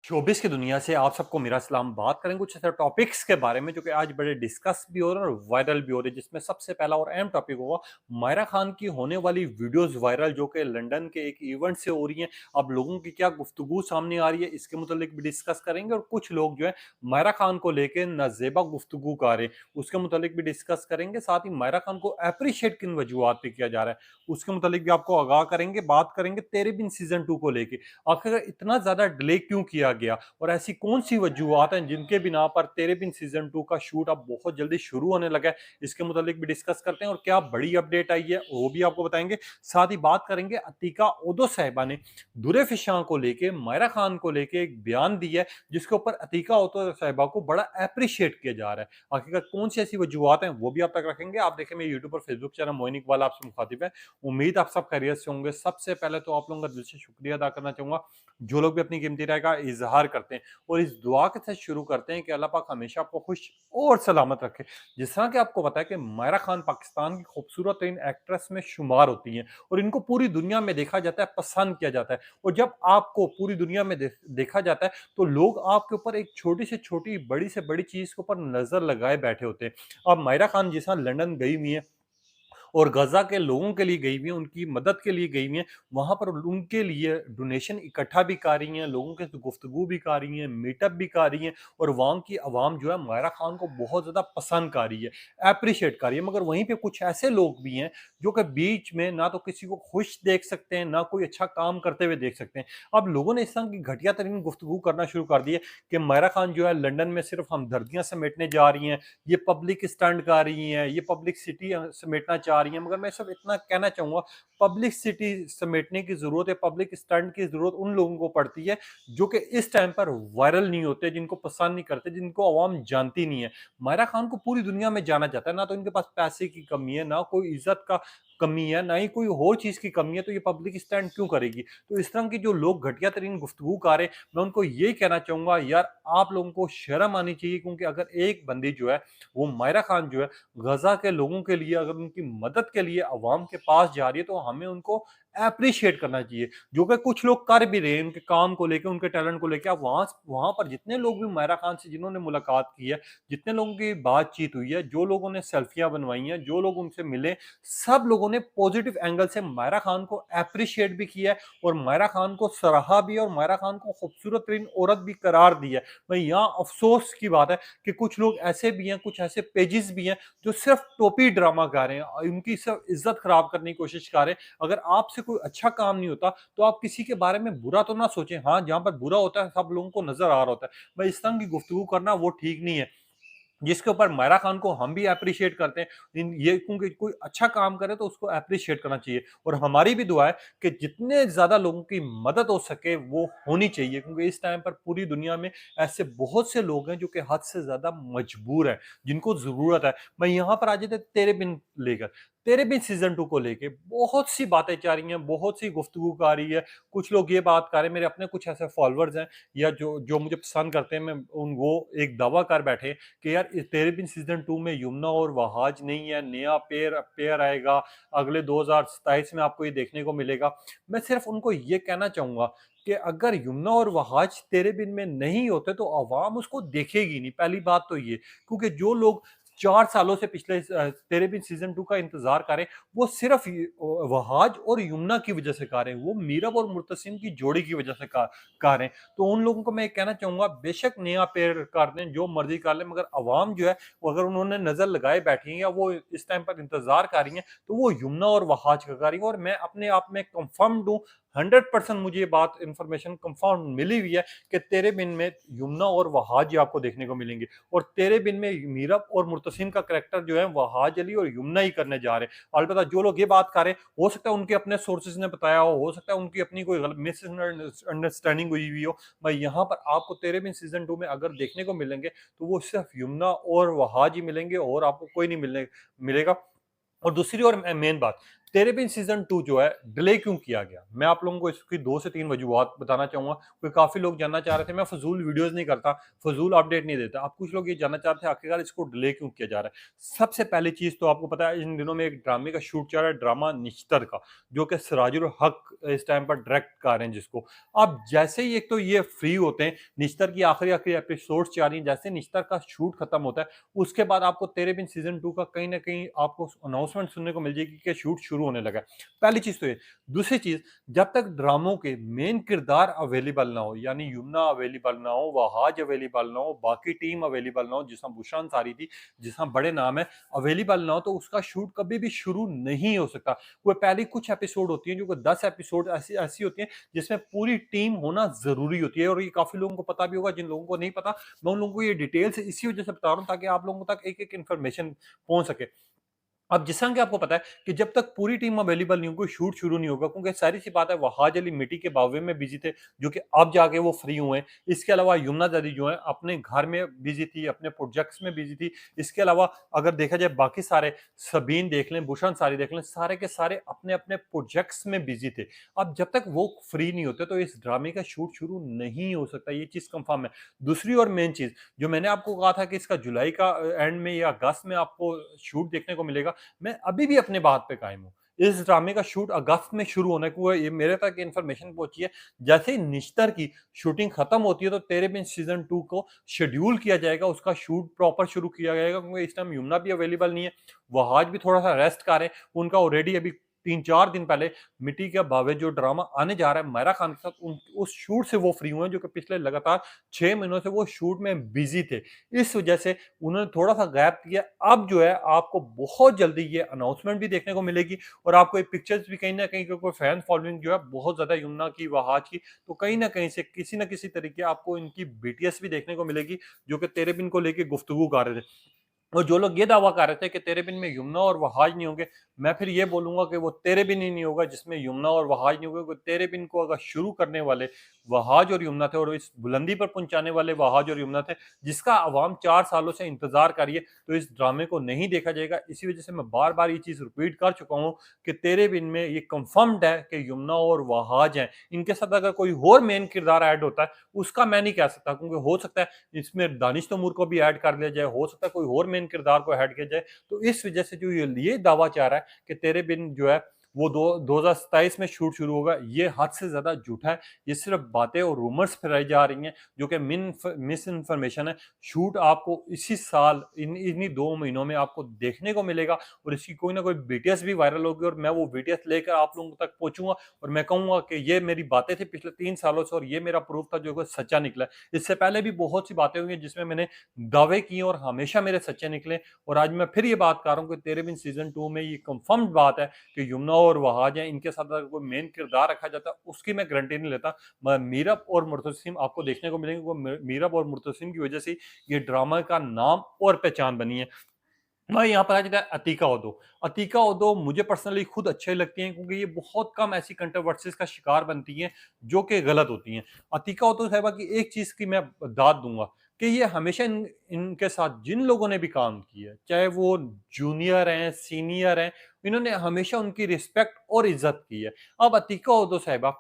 Showbiz की दुनिया से आप सबको मेरा सलाम। बात करेंगे कुछ ऐसे टॉपिक्स के बारे में जो कि आज बड़े डिस्कस भी हो रहे हैं और वायरल भी हो रहे हैं, जिसमें सबसे पहला और अहम टॉपिक होगा मायरा खान की होने वाली वीडियोस वायरल जो कि लंदन के एक इवेंट से हो रही हैं। अब लोगों की क्या गुफ्तगू सामने आ रही है, इसके मुतालिक भी डिस्कस करेंगे। और कुछ लोग जो है मायरा खान को लेकर नाजेबा गुफ्तगू कर रहे हैं, उसके मुतालिक भी डिस्कस करेंगे। साथ ही मायरा खान को अप्रिशिएट किन वजूहत पे किया जा रहा है उसके मुतालिक भी आपको आगाह करेंगे। बात करेंगे तेरे बिन सीजन 2 को लेके, आखिर इतना ज्यादा डिले क्यों किया गया और ऐसी कौन सी वजूहत हैं जिनके बिना पर तेरे बिन सीजन 2 का शूट अब बहुत जल्दी शुरू होने लगा है। इसके मुतालिक भी डिस्कस करते हैं और क्या बड़ी अपडेट आई है वो भी आपको बताएंगे। साथ ही बात करेंगे अतीका ओदो साहिबा ने दुरे फिशां को लेके मायरा खान को लेके एक बयान दिया है, जिसके ऊपर अतीका ओदो साहिबा को बड़ा अप्रिशिएट किया जा रहा है। आखिरकार कौन सी ऐसी वजूहत हैं वो भी आप तक रखेंगे। आप देखें मेरे यूट्यूब और फेसबुक चैनल मोइन इकबाल आपसे मुखातिब है। उम्मीद आप सब खैरियत से होंगे। सबसे पहले तो आप लोगों का दिल से शुक्रिया अदा करना चाहूंगा जो लोग भी अपनी कीमती राय का इजहार करते हैं, और इस दुआ के साथ शुरू करते हैं कि अल्लाह पाक हमेशा आपको खुश और सलामत रखे। जिस तरह कि आपको पता है कि मायरा खान पाकिस्तान की खूबसूरत तरीन एक्ट्रेस में शुमार होती हैं और इनको पूरी दुनिया में देखा जाता है, पसंद किया जाता है। और जब आपको पूरी दुनिया में देखा जाता है तो लोग आपके ऊपर एक छोटी से छोटी, बड़ी से बड़ी चीज के ऊपर नजर लगाए बैठे होते हैं। अब मायरा खान जिस तरह लंदन गई हुई है और गजा के लोगों के लिए गई हुई हैं, उनकी मदद के लिए गई हुई हैं, वहां पर उनके लिए डोनेशन इकट्ठा भी कर रही हैं, लोगों के साथ गुफ्तगू भी कर रही हैं, मीटअप भी कर रही हैं। और वहां की आवाम जो है मायरा खान को बहुत ज्यादा पसंद कर रही है, अप्रिशिएट कर रही है। मगर वहीं पे कुछ ऐसे लोग भी हैं जो कि बीच में ना तो किसी को खुश देख सकते हैं, ना कोई अच्छा काम करते हुए देख सकते हैं। अब लोगों ने इस तरह की घटिया तरीन गुफ्तगू करना शुरू कर दी है कि मायरा खान जो है लंदन में सिर्फ हमदर्दियां समेटने जा रही हैं, ये पब्लिक स्टंट कर रही हैं, ये पब्लिक सिटी समेटना चाह रही हैं। मगर मैं सिर्फ इतना कहना चाहूंगा, पब्लिक सिटी समेटने की जरूरत है, पब्लिक स्टंट की जरूरत उन लोगों को पड़ती है जो कि इस टाइम पर वायरल नहीं होते, जिनको पसंद नहीं करते, जिनको आवाम जानती नहीं है। मायरा खान को पूरी दुनिया में जाना जाता है, ना तो इनके पास पैसे की कमी है, ना कोई इज्जत का कमी है, ना ही कोई और चीज की कमी है, तो ये पब्लिक स्टैंड क्यों करेगी। तो इस तरह की जो लोग घटिया तरीन गुफ्तगू कर रहे हैं, मैं उनको ये कहना चाहूंगा यार आप लोगों को शर्म आनी चाहिए। क्योंकि अगर एक बंदी जो है वो मायरा खान जो है गजा के लोगों के लिए, अगर उनकी मदद के लिए अवाम के पास जा रही है, तो हमें उनको अप्रिशिएट करना चाहिए, जो कि कुछ लोग कर भी रहे हैं उनके काम को लेकर, उनके टैलेंट को लेकर। अब वहां वहां पर जितने लोग भी मायरा खान से जिन्होंने मुलाकात की है, जितने लोगों की बातचीत हुई है, जो लोगों ने सेल्फियां बनवाई हैं, जो लोग उनसे मिले, सब लोगों ने पॉजिटिव एंगल से मायरा खान को अप्रिशिएट भी किया है और मायरा खान को सराहा भी और मायरा खान को खूबसूरत तरीन औरत भी करार दिया है। भाई यहाँ अफसोस की बात है कि कुछ लोग ऐसे भी हैं, कुछ ऐसे पेजेस भी हैं जो सिर्फ टोपी ड्रामा कर रहे हैं, उनकी सिर्फ इज्जत खराब करने की कोशिश कर रहे हैं। अगर आपसे कोई अच्छा काम नहीं होता तो आप किसी के बारे में बुरा तो ना सोचें। हाँ, जहां पर बुरा होता है सब लोगों को नजर आ रहा होता है, भाई इस तरह की गुफ्तगू करना वो ठीक नहीं है। जिसके ऊपर मायरा खान को हम भी अप्रिशिएट करते हैं, ये क्योंकि कोई अच्छा काम करे तो उसको अप्रिशिएट करना चाहिए। और हमारी भी दुआ है कि जितने ज्यादा लोगों की मदद हो सके वो होनी चाहिए, क्योंकि इस टाइम पर पूरी दुनिया में ऐसे बहुत से लोग हैं जो कि हद से ज्यादा मजबूर हैं, जिनको जरूरत है। मैं यहाँ पर आज तेरे बिन लेकर, तेरे बिन सीजन 2 को लेके बहुत सी बातें जा रही हैं, बहुत सी गुफ्तगू आ रही है। कुछ लोग ये बात कर रहे हैं, मेरे अपने कुछ ऐसे फॉलोअर्स हैं या जो जो मुझे पसंद करते हैं, मैं उन वो एक दावा कर बैठे कि यार तेरे बिन सीजन 2 में यमुना और वहाज नहीं है, नया पेयर पेयर आएगा, अगले 2027 में आपको ये देखने को मिलेगा। मैं सिर्फ उनको ये कहना चाहूंगा कि अगर यमुना और वहाज तेरे बिन में नहीं होते तो आवाम उसको देखेगी नहीं, पहली बात तो ये। क्योंकि जो लोग 4 सालों से पिछले तेरे बिन सीजन 2 का इंतजार करें, वो सिर्फ वहाज और यमुना की वजह से कर रहे हैं, वो मीरब और मुर्तसिम की जोड़ी की वजह से कर रहे हैं। तो उन लोगों को मैं कहना चाहूंगा बेशक नया पेयर कर दें, जो मर्जी कर लें, मगर अवाम जो है वो अगर उन्होंने नजर लगाए बैठी है या वो इस टाइम पर इंतजार कर रही है तो वो यमुना और वहाज का कर रही है। और मैं अपने आप में कंफर्म दूं, 100% मुझे ये बात इंफॉर्मेशन कंफर्म मिली हुई है कि तेरे बिन में यमुना और वहाज ही आपको देखने को मिलेंगे। और तेरे बिन में मीरब और मुर्तसिम का करेक्टर जो है वहाज अली और यमुना ही करने जा रहे हैं। अलबत्ता जो लोग ये बात कर रहे हैं, हो सकता है उनके अपने सोर्सेज ने बताया हो सकता है उनकी अपनी कोई मिस अंडरस्टैंडिंग हुई हुई हो। भाई यहाँ पर आपको तेरे बिन सीजन 2 में अगर देखने को मिलेंगे तो वो सिर्फ यमुना और वहाज ही मिलेंगे, और आपको कोई नहीं मिलेगा। और दूसरी और मेन बात, तेरे बिन सीजन 2 जो है डिले क्यों किया गया? मैं आप लोगों को इसकी 2 से 3 वजूहात बताना चाहूँगा। क्योंकि काफ़ी लोग जानना चाह रहे थे, मैं फ़िज़ूल वीडियोज़ नहीं करता, फ़िज़ूल अपडेट नहीं देता। अब कुछ लोग ये जानना चाह रहे थे आखिरकार इसको डिले क्यों किया जा रहा है? सबसे पहली चीज़ तो आपको पता है इन दिनों में एक ड्रामे का शूट चल रहा है, ड्रामा निश्तर का, जो कि सिराजुल हक इस टाइम पर डायरेक्ट कर रहे हैं जिसको। अब जैसे ही एक तो ये फ्री होते हैं, निश्तर की आखिरी-आखिरी एपिसोड्स जा रही हैं, जैसे निश्तर का शूट खत्म होता है, उसके बाद आपको तेरे बिन सीजन 2 का कहीं न कहीं आपको अनाउंसमेंट सुनने को मिल जाएगी कि शूट शुरू होने लगा है। पहली चीज़ तो ये। दूसरी चीज़, जब तक ड्रामों के मेन किरदार अवेलेबल ना हो, यानी यमुना अवेलेबल ना हो, वहाज अवेलेबल ना हो, बाकी टीम अवेलेबल ना हो, जिस तरह बुशरा अंसारी थी, जिस तरह बड़े नाम है, अवेलेबल ना हो, तो उसका शूट कभी भी शुरू नहीं हो सकता। वो पहली कुछ एपिसोड होती हैं, जो कि 10 एपिसोड ऐसी ऐसी होती हैं, जिसमें पूरी टीम होना ज़रूरी होती है, और ये काफ़ी लोगों को पता भी होगा। जिन लोगों को नहीं पता, मैं उन लोगों को ये डिटेल्स इसी वजह से बता रहा हूँ, ताकि आप लोगों तक एक-एक इन्फॉर्मेशन पहुँच सके। अब जिस तरह कि आपको पता है कि जब तक पूरी टीम अवेलेबल नहीं होगी, शुरू शुरू नहीं होगा, क्योंकि सारी सी बात है वहाज अली मिट्टी के बावे में बिजी थे, जो कि अब जाके वो फ्री हुए हैं। इसके अलावा यमुना दादी जो है अपने घर में बिजी थी, अपने प्रोजेक्ट्स में बिजी थी। इसके अलावा अगर देखा जाए बाकी सारे, सबीन देख लें, बुशरा अंसारी देख लें, सारे के सारे अपने अपने प्रोजेक्ट्स में बिजी थे। अब जब तक वो फ्री नहीं होते, तो इस ड्रामे का शूट शुरू नहीं हो सकता, ये चीज कंफर्म है। दूसरी और मेन चीज, जो मैंने आपको कहा था कि इसका जुलाई का एंड में या अगस्त में आपको शूट देखने को मिलेगा, मैं अभी भी अपने बात पे कायम हूँ। इस ड्रामे का शूट अगस्त में शुरू होने को है, ये मेरे तक इन्फॉर्मेशन पहुंची है। जैसे ही निश्तर की शूटिंग खत्म होती है, तो तेरे बिन सीजन 2 को शेड्यूल किया जाएगा, उसका शूट प्रॉपर शुरू किया जाएगा, क्योंकि इस टाइम यमुना भी अवेलेबल नहीं है, वहाज भी थोड़ा सा रेस्ट कर रहे हैं। उनका ऑलरेडी अभी 3-4 दिन पहले मिट्टी के बावे जो ड्रामा आने जा रहा है मायरा खान के साथ, उस शूट से वो फ्री हुए हैं, जो कि पिछले लगातार 6 महीनों से वो शूट में बिजी थे। इस वजह से उन्होंने थोड़ा-सा गैप दिया। अब जो है आपको बहुत जल्दी ये अनाउंसमेंट भी देखने को मिलेगी, और आपको ये पिक्चर्स भी कहीं न कहीं, क्योंकि फैन फॉलोइंग जो है बहुत ज़्यादा यमुना की, वहाज की, तो कहीं न कहीं से किसी न किसी तरीके आपको इनकी बीटीएस भी देखने को मिलेगी, जो कि तेरे बिन को लेके गुफ्तगू कर रहे थे। और जो लोग ये दावा कर रहे थे कि तेरे बिन में यमुना और वहाज नहीं होंगे, मैं फिर ये बोलूँगा कि वो तेरे बिन ही नहीं होगा जिसमें यमुना और वहाज नहीं होंगे। क्योंकि तेरे बिन को अगर शुरू करने वाले वहाज और यमुना थे, और इस बुलंदी पर पहुँचाने वाले वहाज और यमुना थे, जिसका अवाम 4 सालों से इंतज़ार कर रही है, तो इस ड्रामे को नहीं देखा जाएगा। इसी वजह से मैं बार-बार ये चीज़ रिपीट कर चुका हूँ कि तेरे बिन में ये कन्फर्म्ड है कि यमुना और वहाज हैं। इनके साथ अगर कोई और मेन किरदार ऐड होता है, उसका मैं नहीं कह सकता, क्योंकि हो सकता है इसमें दानिश तैमूर को भी ऐड कर लिया जाए, हो सकता है कोई और मेन किरदार को ऐड किया जाए। तो इस वजह से जो ये दावा चाह रहा है कि तेरे बिन जो है वो 2027 में शूट शुरू होगा, ये हद से ज़्यादा झूठा है। ये सिर्फ़ बातें और रूमर्स फैलाई जा रही हैं, जो कि मिस इन्फॉर्मेशन है। शूट आपको इसी साल इन्हीं 2 महीनों में आपको देखने को मिलेगा, और इसकी कोई ना कोई बीटीएस भी वायरल होगी, और मैं वो बीटीएस लेकर आप लोगों तक पहुँचूँगा, और मैं कहूँगा कि ये मेरी बातें थी पिछले 3 सालों से, और ये मेरा प्रूफ था जो कि सच्चा निकला है। इससे पहले भी बहुत सी बातें हुई हैं जिसमें मैंने दावे किए और हमेशा मेरे सच्चे निकले, और आज मैं फिर ये बात कर रहा हूँ कि तेरे बिन सीजन 2 में ये कंफर्म्ड बात है कि यमुना और वहाज हैं। इनके साथ अगर कोई मेन किरदार रखा जाता है, उसकी मैं गारंटी नहीं लेता। मीरब और मुर्तसिम आपको देखने को मिलेंगे, वो मीरब और मुर्तसिम की वजह से ये ड्रामा का नाम और पहचान बनी है। मैं यहाँ पर आ जाता है अतीका ओदो। अतीका ओदो मुझे पर्सनली खुद अच्छे लगती हैं, क्योंकि ये बहुत कम ऐसी कंट्रोवर्सीज़ का शिकार बनती हैं जो कि गलत होती हैं। अतीका ओदो साहिबा की एक चीज़ की मैं दाद दूँगा कि ये हमेशा इनके साथ जिन लोगों ने भी काम किया है, चाहे वो जूनियर हैं, सीनियर हैं, इन्होंने हमेशा उनकी रिस्पेक्ट और इज़्ज़त की है। अब अतीका ओदो साहिबा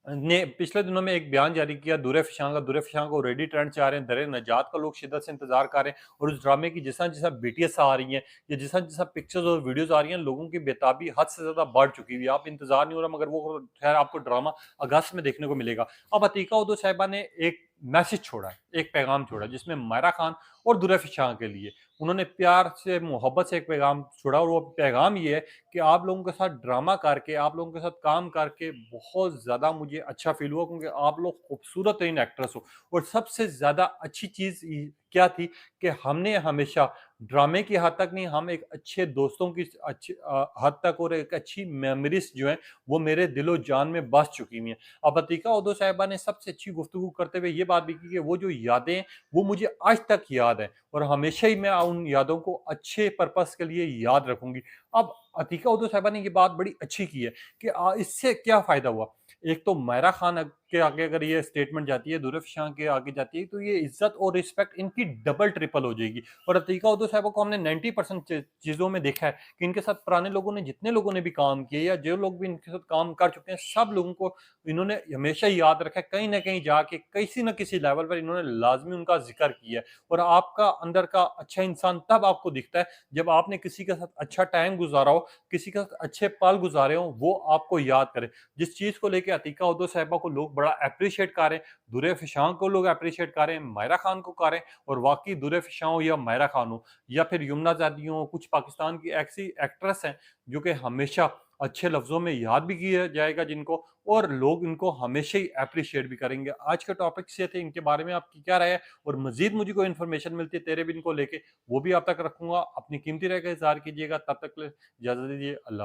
ने पिछले दिनों में एक बयान जारी किया दुर ए फिशां का ऑलरेडी ट्रेंड से आ रहे हैं, दर ए नजात का लोग शिद्दत से इंतजार कर रहे हैं, और उस ड्रामे की जिस-जिस बीटीएस आ रही हैं, या जिस-जिस पिक्चर्स और वीडियोस आ रही हैं, लोगों की बेताबी हद से ज़्यादा बढ़ चुकी हुई है। आप इंतजार नहीं हो रहा, मगर वो खैर आपको ड्रामा अगस्त में देखने को मिलेगा। अब अतीका उद्दो साहिबा ने एक मैसेज छोड़ा है, एक पैगाम छोड़ा है, जिसमें मायरा खान और दुर ए फिशां के लिए उन्होंने प्यार से, मोहब्बत से एक पैगाम छोड़ा, और वो पैगाम ये है कि आप लोगों के साथ ड्रामा करके, आप लोगों के साथ काम करके बहुत ज़्यादा मुझे अच्छा फ़ील हुआ, क्योंकि आप लोग खूबसूरत तरीन एक्ट्रेस हो, और सबसे ज़्यादा अच्छी चीज़ क्या थी कि हमने हमेशा ड्रामे की हद तक नहीं, हम एक अच्छे दोस्तों की हद तक, और एक अच्छी मेमोरीज जो है वो मेरे दिलो जान में बस चुकी हुई हैं। अब अतीका उद्दो साहिबा ने सबसे अच्छी गुफ्तगू करते हुए ये बात भी की कि वो जो यादें हैं, वो मुझे आज तक याद है, और हमेशा ही मैं उन यादों को अच्छे पर्पस के लिए याद रखूंगी। अब अतीका उद्दो साहिबा ने ये बात बड़ी अच्छी की है कि इससे क्या फ़ायदा हुआ? एक तो मायरा खान के आगे अगर ये स्टेटमेंट जाती है, दुर्र शाह के आगे जाती है, तो ये इज्जत और रिस्पेक्ट इनकी डबल ट्रिपल हो जाएगी। और अतीका उद्दो साहिबा को हमने 90% चीज़ों में देखा है कि इनके साथ पुराने लोगों ने, जितने लोगों ने भी काम किए या जो लोग भी इनके साथ काम कर चुके हैं, सब लोगों को इन्होंने हमेशा याद रखा है। कहीं न कहीं जाके किसी न किसी लेवल पर इन्होंने लाज़मी उनका ज़िक्र किया है। और आपका अंदर का अच्छा इंसान तब आपको दिखता है जब आपने किसी के साथ अच्छा टाइम गुज़ारा हो, किसी के साथ अच्छे पल गुज़ारे हों, वो आपको याद करे। जिस चीज़ को लेके अतीका उद्दो साहिबा को लोग बड़ा एप्रिशिएट कर रहे हैं, दुर्र फ़िशां को लोग एप्रिशिएट कर रहे हैं, मायरा खान को कर रहे हैं, और वाक़ई दुर्र फ़िशां हो या मायरा खान हो या फिर यमुना ज़ैदी हो, कुछ पाकिस्तान की ऐसी एक्ट्रेस हैं जो कि हमेशा अच्छे लफ्ज़ों में याद भी किया जाएगा जिनको, और लोग इनको हमेशा ही एप्रिशिएट भी करेंगे। आज के टॉपिक्स ये थे, इनके बारे में आपकी क्या राय है? और मज़ीद मुझे कोई इन्फॉर्मेशन मिलती है तेरे बिन को लेके, वो भी आप तक रखूँगा। अपनी कीमती राय का इज़हार कीजिएगा। तब तक के लिए इजाज़त दीजिए। अल्लाह